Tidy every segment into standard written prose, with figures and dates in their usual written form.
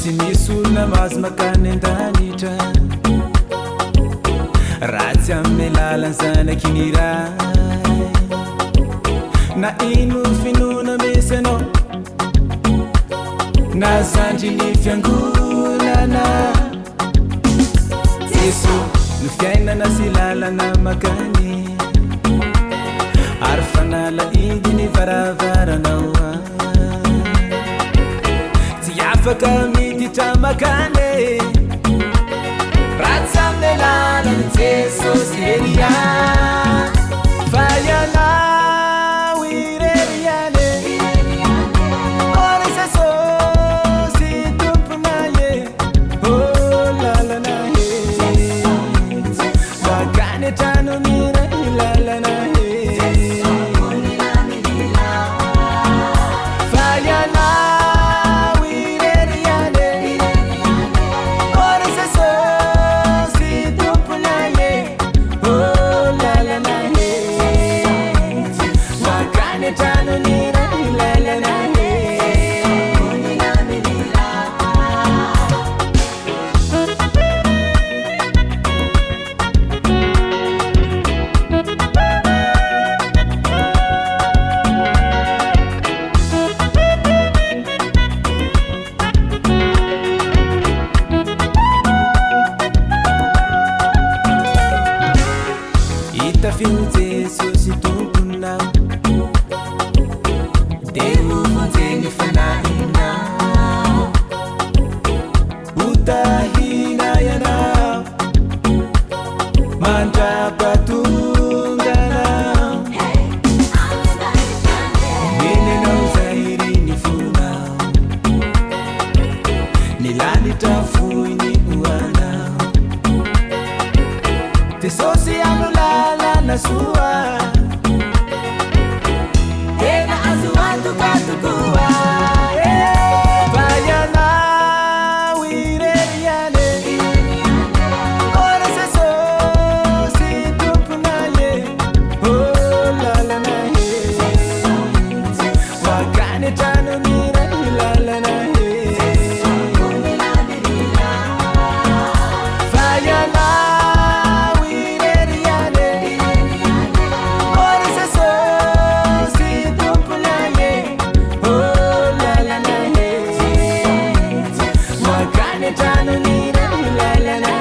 tsy misy olona mahazo makany an-danitra ratsy amin'ny lalan'ny zanakin'iray na ino finoana misy anao na zandry ny fiangonana Jeso ny fiainana sy lalana makany ary fanala idy ny varavaranao tsy afaka miditra makany ratsy amin'ny lalany Jesosy eria fa ianao ireriane ora Jesosy tomponaye oh lalana makany atranon'iray lalana Itafio Jesosy tomponao dia ovonjeny fanahinao hotahina ianao mandra-patonganao menenao zahiry ny fonao ny lalitra foiny hoanao Jesosy amo lalana sua tena azo antoka-tokoa fa ianao ireriane ora Jesosy tomponaye oh lalana makany atranon'iray lalana fa ianao ireriane ora Jesosy tomponaye oh lalana makany atranon'iray lalana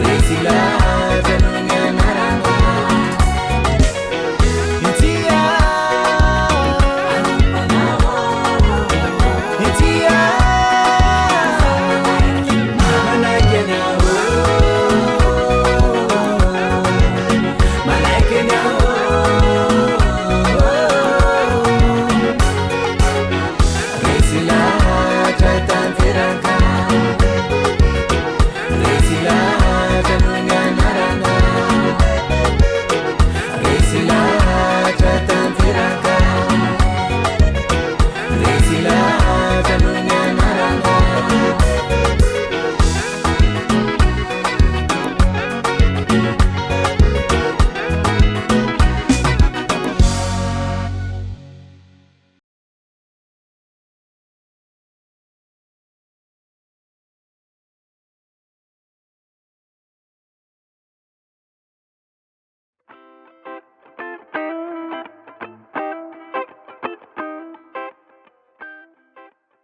Resila